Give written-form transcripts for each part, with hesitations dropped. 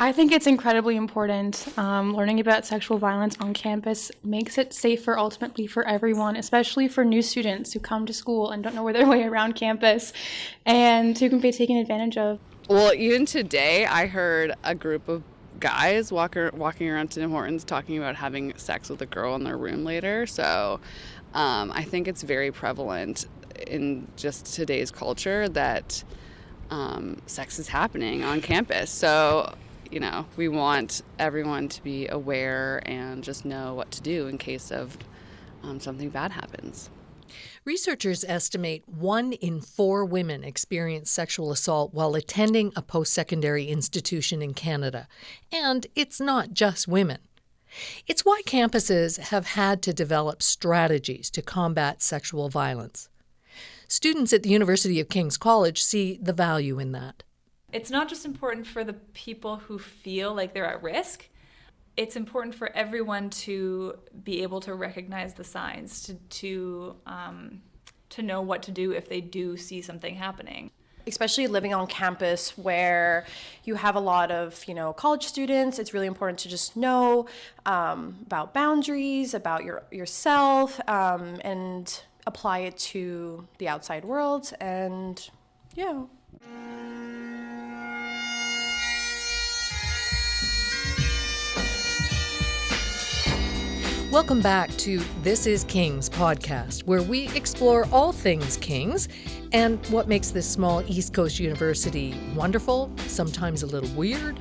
I think it's incredibly important. Learning about sexual violence on campus makes it safer ultimately for everyone, especially for new students who come to school and don't know where their way around campus and who can be taken advantage of. Well, even today, I heard a group of guys walking around Tim Hortons talking about having sex with a girl in their room later. So I think it's very prevalent in just today's culture that sex is happening on campus. So, we want everyone to be aware and just know what to do in case of something bad happens. Researchers estimate 1 in 4 women experience sexual assault while attending a post-secondary institution in Canada. And it's not just women. It's why campuses have had to develop strategies to combat sexual violence. Students at the University of King's College see the value in that. It's not just important for the people who feel like they're at risk. It's important for everyone to be able to recognize the signs, to know what to do if they do see something happening. Especially living on campus where you have a lot of, college students, it's really important to just know about boundaries, about yourself, and apply it to the outside world. And yeah. Welcome back to This is King's podcast, where we explore all things King's and what makes this small East Coast university wonderful, sometimes a little weird,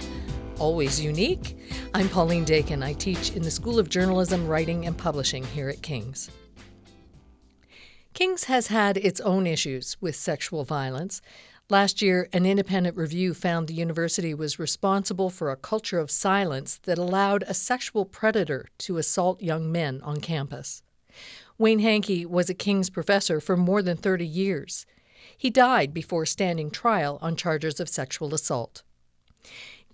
always unique. I'm Pauline Dakin. I teach in the School of Journalism, Writing, and Publishing here at King's. King's has had its own issues with sexual violence. Last year, an independent review found the university was responsible for a culture of silence that allowed a sexual predator to assault young men on campus. Wayne Hankey was a King's professor for more than 30 years. He died before standing trial on charges of sexual assault.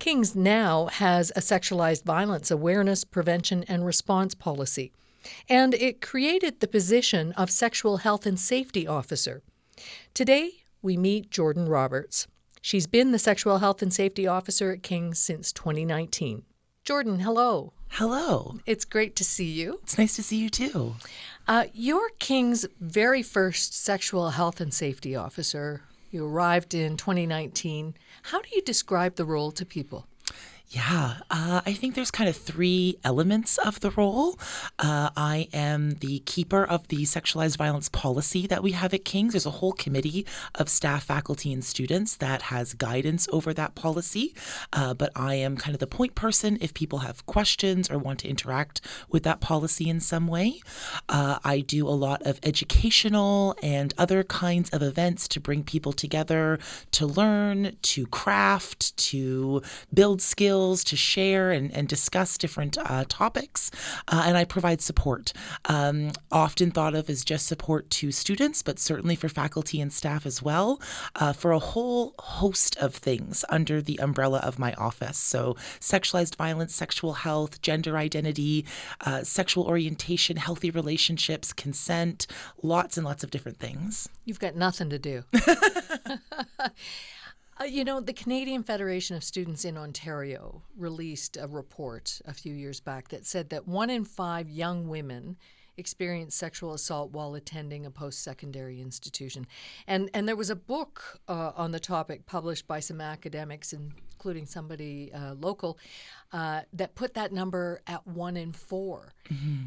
King's now has a sexualized violence awareness, prevention, and response policy, and it created the position of Sexual Health and Safety Officer. Today, we meet Jordan Roberts. She's been the Sexual Health and Safety Officer at King's since 2019. Jordan, hello. Hello. It's great to see you. It's nice to see you too. You're King's very first Sexual Health and Safety Officer. You arrived in 2019. How do you describe the role to people? Yeah, I think there's kind of 3 elements of the role. I am the keeper of the sexualized violence policy that we have at King's. There's a whole committee of staff, faculty, and students that has guidance over that policy. But I am kind of the point person if people have questions or want to interact with that policy in some way. I do a lot of educational and other kinds of events to bring people together to learn, to craft, to build skills, to share and discuss different topics, and I provide support, often thought of as just support to students, but certainly for faculty and staff as well, for a whole host of things under the umbrella of my office. So sexualized violence, sexual health, gender identity, sexual orientation, healthy relationships, consent, lots and lots of different things. You've got nothing to do. The Canadian Federation of Students in Ontario released a report a few years back that said that 1 in 5 young women experience sexual assault while attending a post-secondary institution. And there was a book on the topic published by some academics, including somebody local, that put that number at 1 in 4. Mm-hmm.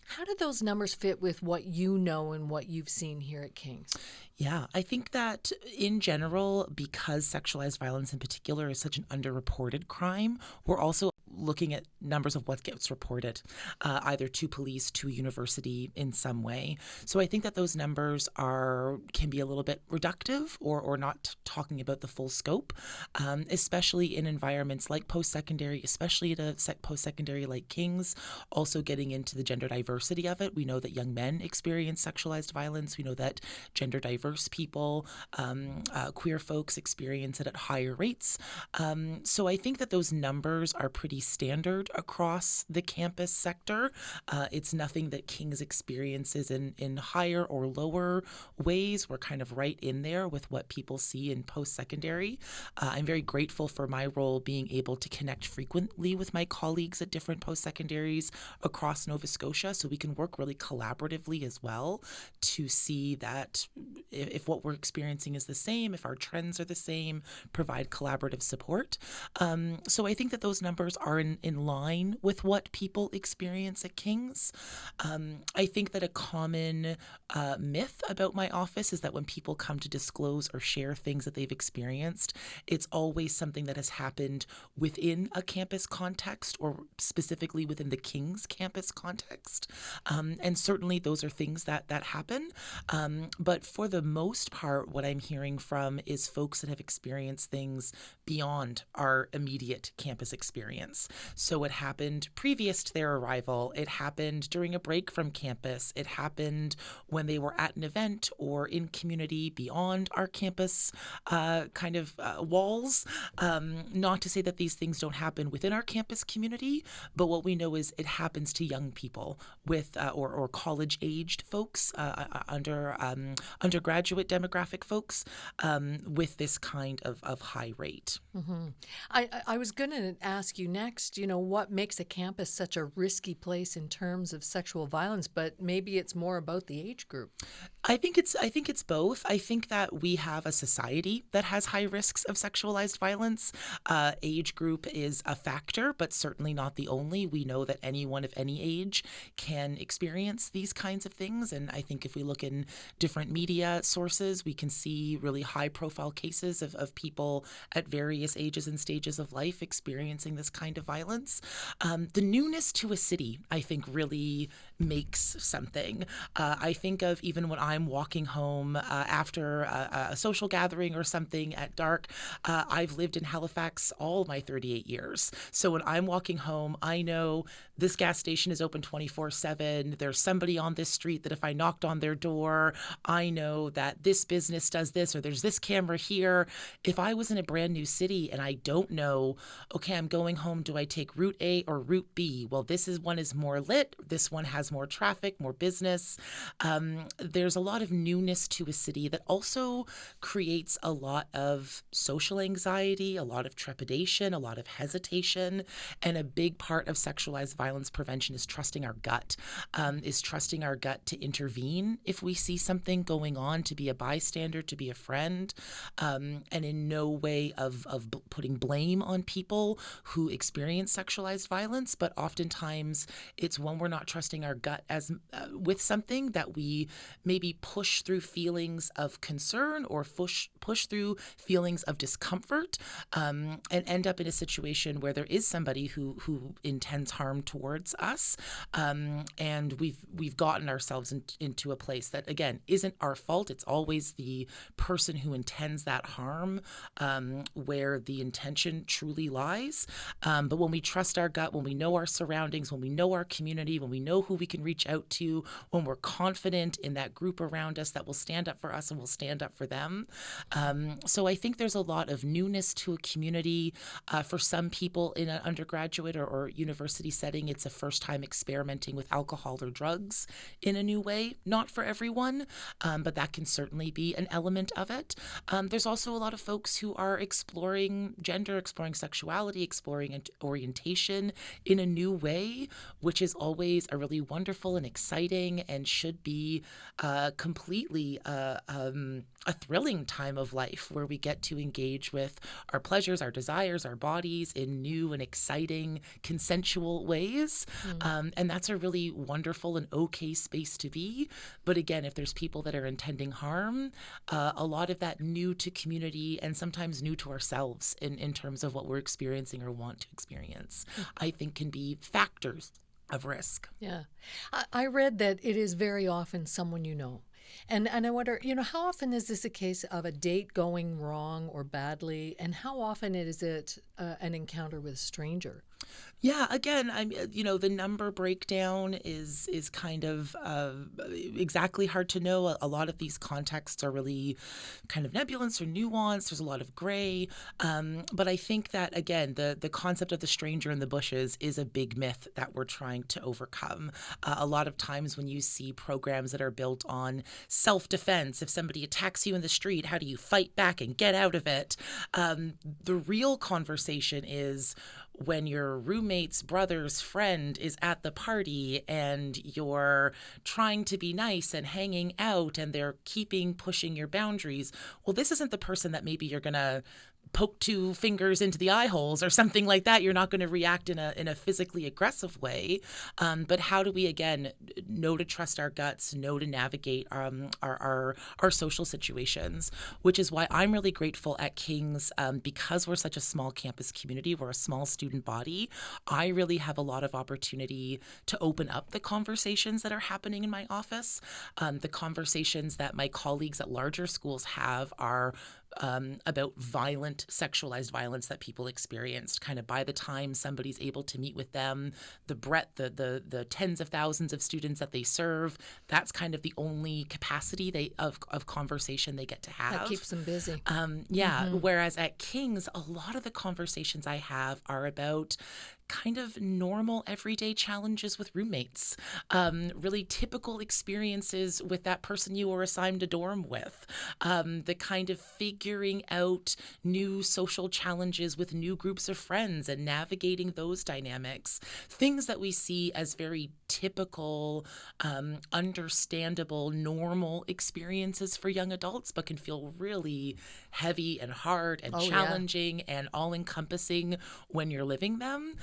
How do those numbers fit with what you know and what you've seen here at King's? Yeah, I think that in general, because sexualized violence in particular is such an underreported crime, we're also looking at numbers of what gets reported, either to police, to a university in some way. So I think that those numbers can be a little bit reductive or not talking about the full scope, especially in environments like post-secondary, especially at a post-secondary like King's, also getting into the gender diversity of it. We know that young men experience sexualized violence. We know that gender diverse people, queer folks experience it at higher rates. So I think that those numbers are pretty standard across the campus sector. It's nothing that King's experiences in higher or lower ways. We're kind of right in there with what people see in post-secondary. I'm very grateful for my role being able to connect frequently with my colleagues at different post-secondaries across Nova Scotia, so we can work really collaboratively as well to see that if what we're experiencing is the same, if our trends are the same, provide collaborative support. So I think that those numbers are in line with what people experience at King's. I think that a common myth about my office is that when people come to disclose or share things that they've experienced, it's always something that has happened within a campus context or specifically within the King's campus context. And certainly those are things that happen. But for the most part, what I'm hearing from is folks that have experienced things beyond our immediate campus experience. So it happened previous to their arrival. It happened during a break from campus. It happened when they were at an event or in community beyond our campus walls. Not to say that these things don't happen within our campus community, but what we know is it happens to young people with or college-aged folks, undergraduate demographic folks with this kind of high rate. Mm-hmm. I was going to ask you next, what makes a campus such a risky place in terms of sexual violence, but maybe it's more about the age group. I think it's both. I think that we have a society that has high risks of sexualized violence. Age group is a factor, but certainly not the only. We know that anyone of any age can experience these kinds of things. And I think if we look in different media sources, we can see really high profile cases of people at various ages and stages of life experiencing this kind of violence. The newness to a city, I think, really makes something. I think of even when I'm walking home after a social gathering or something at dark. I've lived in Halifax all my 38 years. So when I'm walking home, I know this gas station is open 24/7. There's somebody on this street that if I knocked on their door, I know that this business does this or there's this camera here. If I was in a brand new city and I don't know, okay, I'm going home, do I take Route A or Route B? Well, one is more lit. This one has more traffic, more business. There's a lot of newness to a city that also creates a lot of social anxiety, a lot of trepidation, a lot of hesitation. And a big part of sexualized violence prevention is trusting our gut, to intervene if we see something going on, to be a bystander, to be a friend, and in no way of putting blame on people who experience sexualized violence. But oftentimes it's when we're not trusting our gut as with something that we maybe push through feelings of concern or push through feelings of discomfort and end up in a situation where there is somebody who intends harm towards us, and we've gotten ourselves into a place that, again, isn't our fault. It's always the person who intends that harm where the intention truly lies. But when we trust our gut, when we know our surroundings, when we know our community, when we know who we can reach out to, when we're confident in that group around us that will stand up for us and will stand up for them. So I think there's a lot of newness to a community. For some people in an undergraduate or university setting, it's a first time experimenting with alcohol or drugs in a new way. Not for everyone, but that can certainly be an element of it. There's also a lot of folks who are exploring gender, exploring sexuality, exploring orientation in a new way, which is always a really wonderful and exciting and should be completely a thrilling time of life where we get to engage with our pleasures, our desires, our bodies in new and exciting, consensual ways. And that's a really wonderful and okay space to be. But again, if there's people that are intending harm, a lot of that new to community and sometimes new to ourselves in terms of what we're experiencing or want to experience, I think can be factors of risk. Yeah. I read that it is very often someone you know. And I wonder, how often is this a case of a date going wrong or badly, and how often is it an encounter with a stranger? Yeah, again, the number breakdown is kind of exactly hard to know. A lot of these contexts are really kind of nebulous or nuanced. There's a lot of gray. But I think that, again, the concept of the stranger in the bushes is a big myth that we're trying to overcome. A lot of times when you see programs that are built on self-defense, if somebody attacks you in the street, how do you fight back and get out of it? The real conversation is when your roommate's brother's friend is at the party and you're trying to be nice and hanging out and they're pushing your boundaries. Well, this isn't the person that maybe you're going to poke two fingers into the eye holes or something like that. You're not going to react in a physically aggressive way. But how do we, again, know to trust our guts, know to navigate our social situations, which is why I'm really grateful at King's because we're such a small campus community, we're a small student body. I really have a lot of opportunity to open up the conversations that are happening in my office. The conversations that my colleagues at larger schools have are about sexualized violence that people experienced. Kind of by the time somebody's able to meet with them, the breadth, the tens of thousands of students that they serve, that's kind of the only capacity of conversation they get to have. That keeps them busy. Whereas at King's, a lot of the conversations I have are about kind of normal everyday challenges with roommates, really typical experiences with that person you were assigned a dorm with, the kind of figuring out new social challenges with new groups of friends and navigating those dynamics, things that we see as very typical, understandable, normal experiences for young adults, but can feel really heavy and hard and challenging and all-encompassing when you're living them.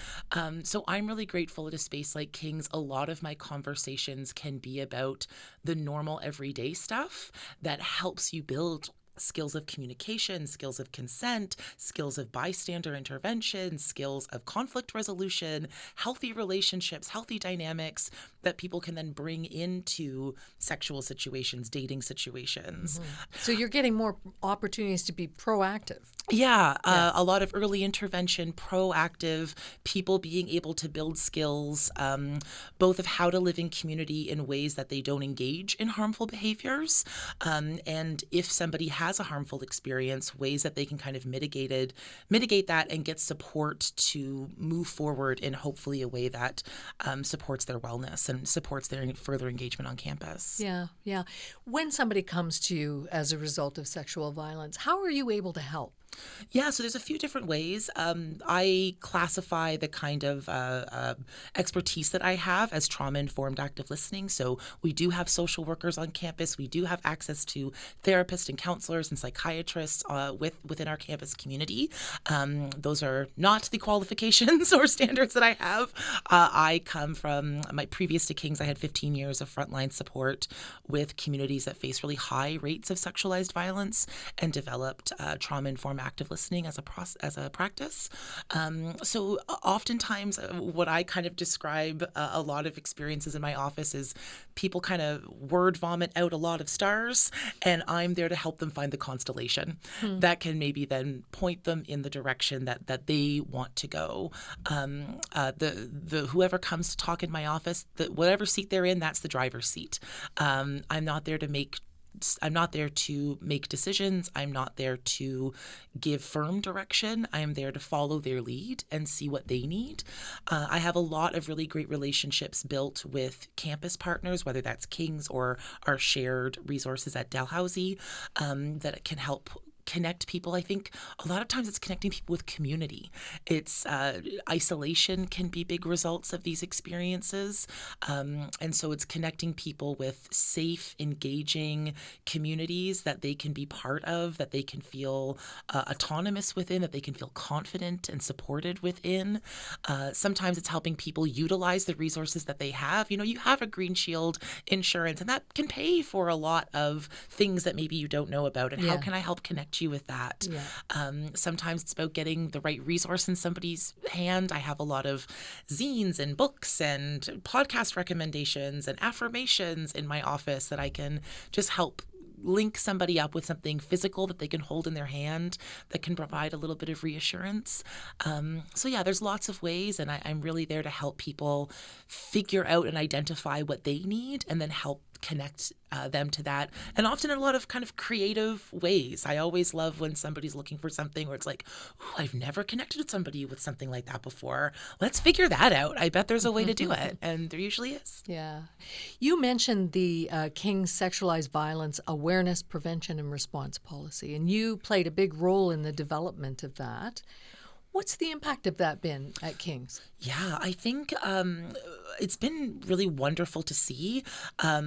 So I'm really grateful at a space like King's. A lot of my conversations can be about the normal everyday stuff that helps you build skills of communication, skills of consent, skills of bystander intervention, skills of conflict resolution, healthy relationships, healthy dynamics that people can then bring into sexual situations, dating situations. So you're getting more opportunities to be proactive. Yeah, a lot of early intervention, proactive, people being able to build skills, both of how to live in community in ways that they don't engage in harmful behaviors, and if somebody has a harmful experience, ways that they can kind of mitigate that and get support to move forward in hopefully a way that supports their wellness and supports their further engagement on campus. Yeah. When somebody comes to you as a result of sexual violence, how are you able to help? Yeah, so there's a few different ways. I classify the kind of expertise that I have as trauma-informed active listening. So we do have social workers on campus. We do have access to therapists and counselors and psychiatrists within our campus community. Those are not the qualifications or standards that I have. I come from my previous to King's. I had 15 years of frontline support with communities that face really high rates of sexualized violence and developed trauma-informed active listening as a practice. So oftentimes what I kind of describe a lot of experiences in my office is people kind of word vomit out a lot of stars, and I'm there to help them find the constellation that can maybe then point them in the direction that they want to go. The whoever comes to talk in my office, whatever seat they're in, that's the driver's seat. I'm not there to make decisions. I'm not there to give firm direction. I am there to follow their lead and see what they need. I have a lot of really great relationships built with campus partners, whether that's King's or our shared resources at Dalhousie, that can help connect people. I think a lot of times it's connecting people with community. It's isolation can be big results of these experiences. And so it's connecting people with safe, engaging communities that they can be part of, that they can feel autonomous within, that they can feel confident and supported within. Sometimes it's helping people utilize the resources that they have. You have a Green Shield insurance, and that can pay for a lot of things that maybe you don't know about. And how can I help connect support you with that. Yeah. Sometimes it's about getting the right resource in somebody's hand. I have a lot of zines and books and podcast recommendations and affirmations in my office that I can just help link somebody up with something physical that they can hold in their hand that can provide a little bit of reassurance. So yeah, there's lots of ways, and I'm really there to help people figure out and identify what they need and then help connect them to that, and often in a lot of kind of creative ways. I always love when somebody's looking for something where it's like, "Ooh, I've never connected with somebody with something like that before. Let's figure that out. I bet there's a way to do it." And there usually is. Yeah. You mentioned the King's Sexualized Violence Awareness, Prevention, and Response Policy, and you played a big role in the development of that. What's the impact of that been at King's? Yeah, I think it's been really wonderful to see.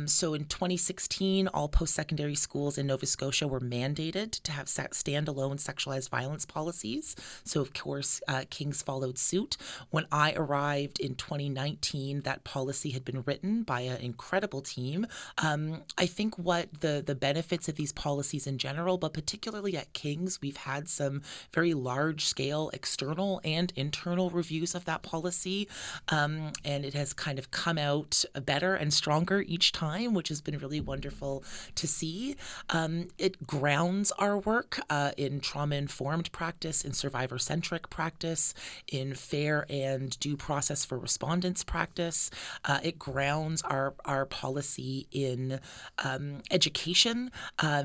So in 2016, all post-secondary schools in Nova Scotia were mandated to have standalone sexualized violence policies. So of course, King's followed suit. When I arrived in 2019, that policy had been written by an incredible team. I think what the benefits of these policies in general, but particularly at King's, we've had some very large-scale external and internal reviews of that policy, and it has kind of come out better and stronger each time, which has been really wonderful to see. It grounds our work in trauma-informed practice, in survivor-centric practice, in fair and due process for respondents practice. It grounds our policy in education,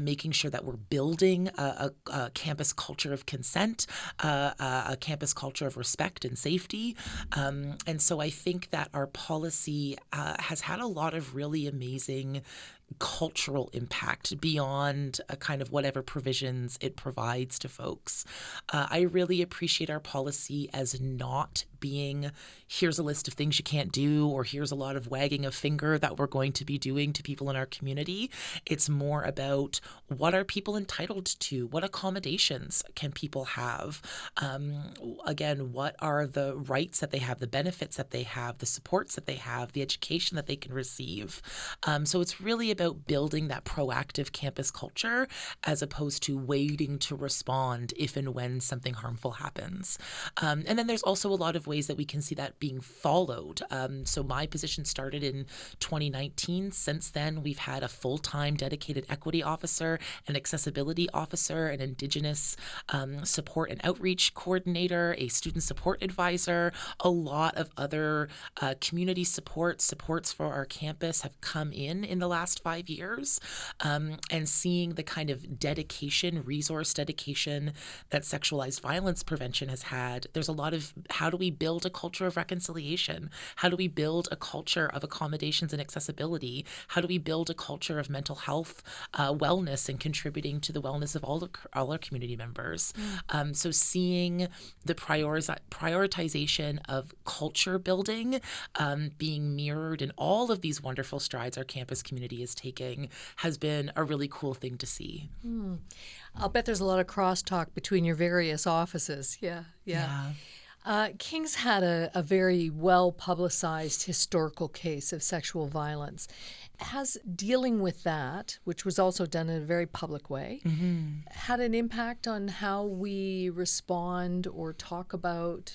making sure that we're building a campus culture of consent, a campus culture of respect and safety. And so I think that our policy has had a lot of really amazing cultural impact beyond kind of whatever provisions it provides to folks. I really appreciate our policy as not being, here's a list of things you can't do, or here's a lot of wagging a finger that we're going to be doing to people in our community. It's more about, what are people entitled to? What accommodations can people have? Again, what are the rights that they have, the benefits that they have, the supports that they have, the education that they can receive? So it's really about building that proactive campus culture as opposed to waiting to respond if and when something harmful happens. And then there's also a lot of ways that we can see that being followed. So my position started in 2019. Since then, we've had a full-time dedicated equity officer, an accessibility officer, an Indigenous support and outreach coordinator, a student support advisor. A lot of other community supports for our campus have come in the last 5 years. And seeing the kind of dedication, resource dedication that sexualized violence prevention has had, there's a lot of, how do we build a culture of reconciliation? How do we build a culture of accommodations and accessibility? How do we build a culture of mental health, wellness, and contributing to the wellness of all our community members? So seeing the prioritization of culture building being mirrored in all of these wonderful strides our campus community is taking has been a really cool thing to see. I'll bet there's a lot of crosstalk between your various offices. Yeah. King's had a very well-publicized historical case of sexual violence. Has dealing with that, which was also done in a very public way, had an impact on how we respond or talk about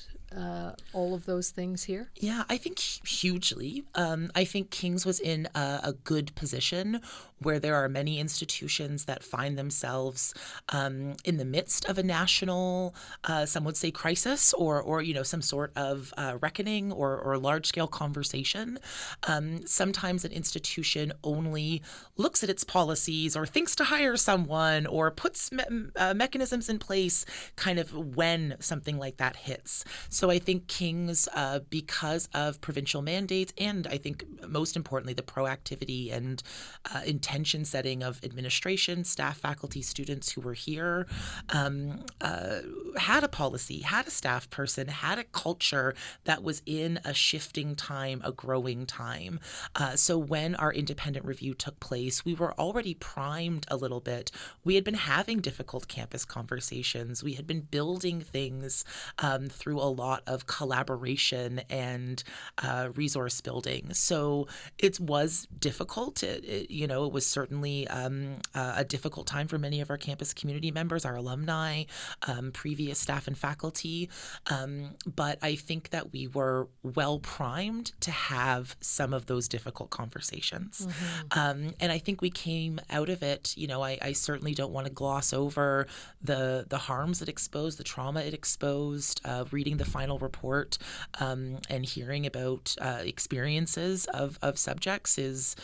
all of those things here? Yeah, I think hugely. I think King's was in a good position where there are many institutions that find themselves in the midst of a national, some would say crisis, or some sort of reckoning or large-scale conversation. Sometimes an institution only looks at its policies or thinks to hire someone or puts mechanisms in place kind of when something like that hits. So I think King's, because of provincial mandates and I think most importantly the proactivity and intention setting of administration, staff, faculty, students who were here, had a policy, had a staff person, had a culture that was in a shifting time, a growing time. So when our independent review took place, we were already primed a little bit. We had been having difficult campus conversations. We had been building things through a lot lot of collaboration and resource building. So it was difficult. It was certainly a difficult time for many of our campus community members, our alumni, previous staff and faculty. But I think that we were well primed to have some of those difficult conversations. And I think we came out of it, I certainly don't want to gloss over the harms it exposed, the trauma it exposed, reading the final report and hearing about experiences of subjects is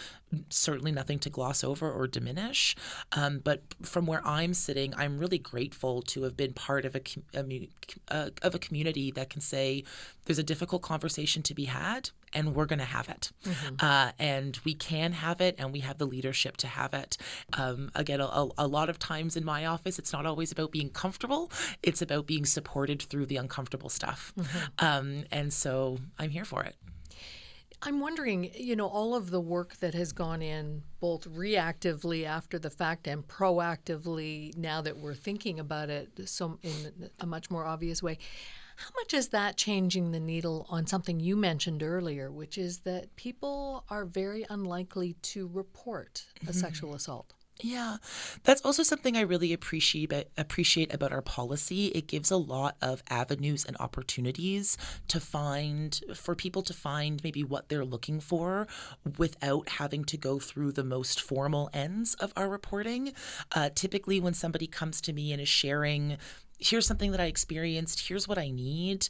certainly nothing to gloss over or diminish. But from where I'm sitting, I'm really grateful to have been part of a community that can say there's a difficult conversation to be had, and we're going to have it. And we can have it, and we have the leadership to have it. Again, a lot of times in my office, it's not always about being comfortable. It's about being supported through the uncomfortable stuff. And so I'm here for it. I'm wondering, all of the work that has gone in both reactively after the fact and proactively now that we're thinking about it in a much more obvious way. How much is that changing the needle on something you mentioned earlier, which is that people are very unlikely to report a sexual assault? Yeah, that's also something I really appreciate about our policy. It gives a lot of avenues and opportunities for people to find maybe what they're looking for without having to go through the most formal ends of our reporting. Typically, when somebody comes to me and is sharing, here's something that I experienced, here's what I need,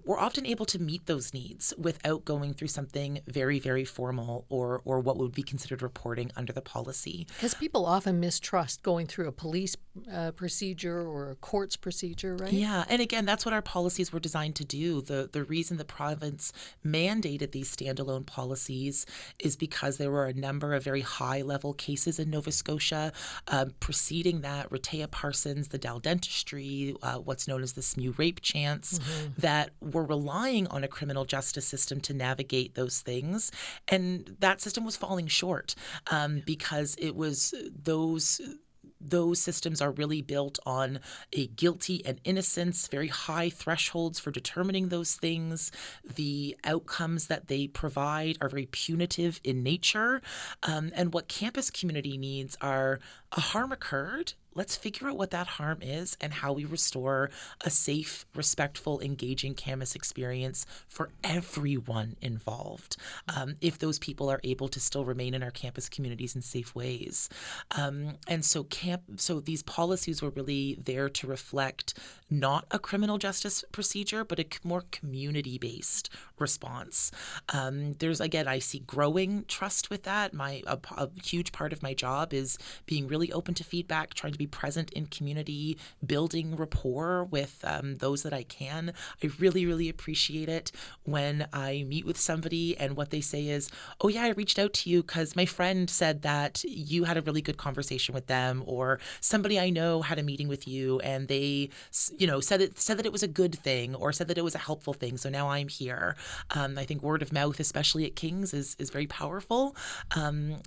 we're often able to meet those needs without going through something very, very formal or what would be considered reporting under the policy. Because people often mistrust going through a police procedure or a court's procedure, right? Yeah, and again, that's what our policies were designed to do. The reason the province mandated these standalone policies is because there were a number of very high-level cases in Nova Scotia. Preceding that, Rehtaeh Parsons, the Dow Dentistry, what's known as the SMU rape chance, that were relying on a criminal justice system to navigate those things. And that system was falling short because it was those systems are really built on a guilty and innocence, very high thresholds for determining those things. The outcomes that they provide are very punitive in nature. And what campus community needs are a harm occurred. Let's figure out what that harm is and how we restore a safe, respectful, engaging campus experience for everyone involved, if those people are able to still remain in our campus communities in safe ways. And so these policies were really there to reflect not a criminal justice procedure, but a more community-based response. I see growing trust with that. A huge part of my job is being really open to feedback, trying to be present in community, building rapport with those that I can. I really, really appreciate it when I meet with somebody and what they say is, oh yeah, I reached out to you because my friend said that you had a really good conversation with them, or somebody I know had a meeting with you and they, said that it was a good thing or said that it was a helpful thing. So now I'm here. I think word of mouth, especially at King's, is very powerful.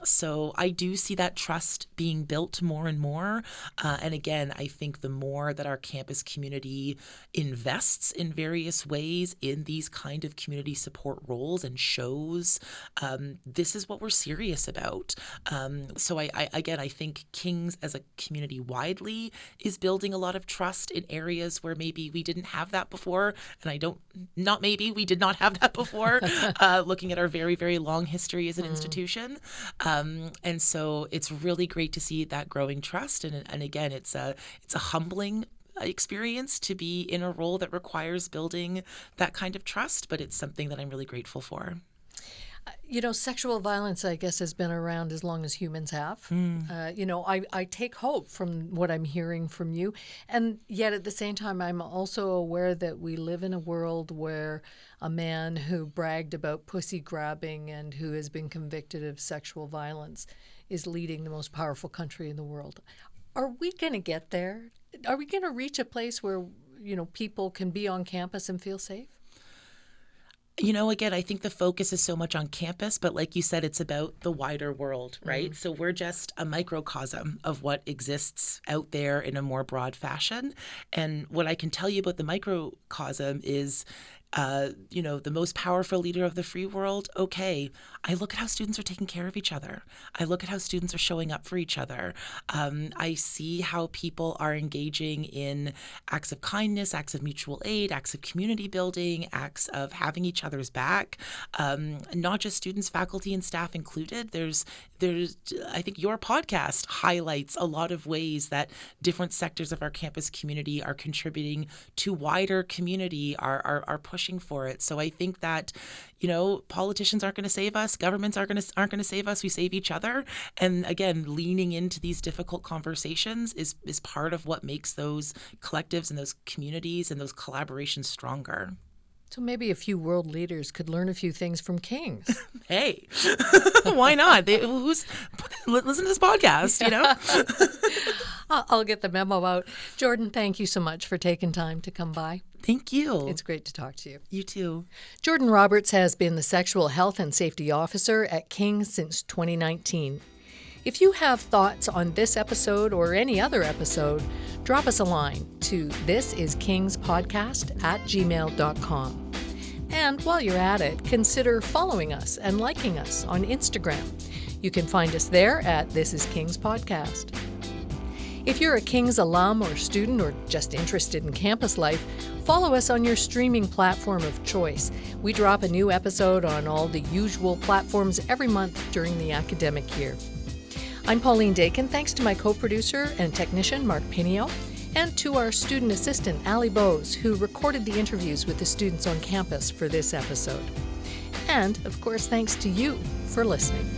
So I do see that trust being built more and more. And again, I think the more that our campus community invests in various ways in these kind of community support roles and shows, this is what we're serious about. So I think King's as a community widely is building a lot of trust in areas where maybe we didn't have that before. And we did not have that before, looking at our very, very long history as an institution. And so it's really great to see that growing trust. And again, it's a humbling experience to be in a role that requires building that kind of trust, but it's something that I'm really grateful for. Sexual violence, I guess, has been around as long as humans have. I take hope from what I'm hearing from you. And yet at the same time, I'm also aware that we live in a world where a man who bragged about pussy grabbing and who has been convicted of sexual violence is leading the most powerful country in the world. Are we going to get there? Are we going to reach a place where, people can be on campus and feel safe? Again, I think the focus is so much on campus, but like you said, it's about the wider world, right? So we're just a microcosm of what exists out there in a more broad fashion. And what I can tell you about the microcosm is, the most powerful leader of the free world, okay, I look at how students are taking care of each other. I look at how students are showing up for each other. I see how people are engaging in acts of kindness, acts of mutual aid, acts of community building, acts of having each other's back. Not just students, faculty, and staff included. There's, I think your podcast highlights a lot of ways that different sectors of our campus community are contributing to wider community, are pushing for it. So I think that, politicians aren't going to save us, governments aren't going to save us. We save each other. And again, leaning into these difficult conversations is part of what makes those collectives and those communities and those collaborations stronger. So maybe a few world leaders could learn a few things from Kings. Hey, why not? Listen to this podcast, I'll get the memo out. Jordan, thank you so much for taking time to come by. Thank you. It's great to talk to you. You too. Jordan Roberts has been the Sexual Health and Safety Officer at King's since 2019. If you have thoughts on this episode or any other episode, drop us a line to thisiskingspodcast@gmail.com. And while you're at it, consider following us and liking us on Instagram. You can find us there at This Is King's Podcast. If you're a King's alum or student or just interested in campus life, follow us on your streaming platform of choice. We drop a new episode on all the usual platforms every month during the academic year. I'm Pauline Dakin. Thanks to my co-producer and technician, Mark Pinio, and to our student assistant, Allie Bowes, who recorded the interviews with the students on campus for this episode. And, of course, thanks to you for listening.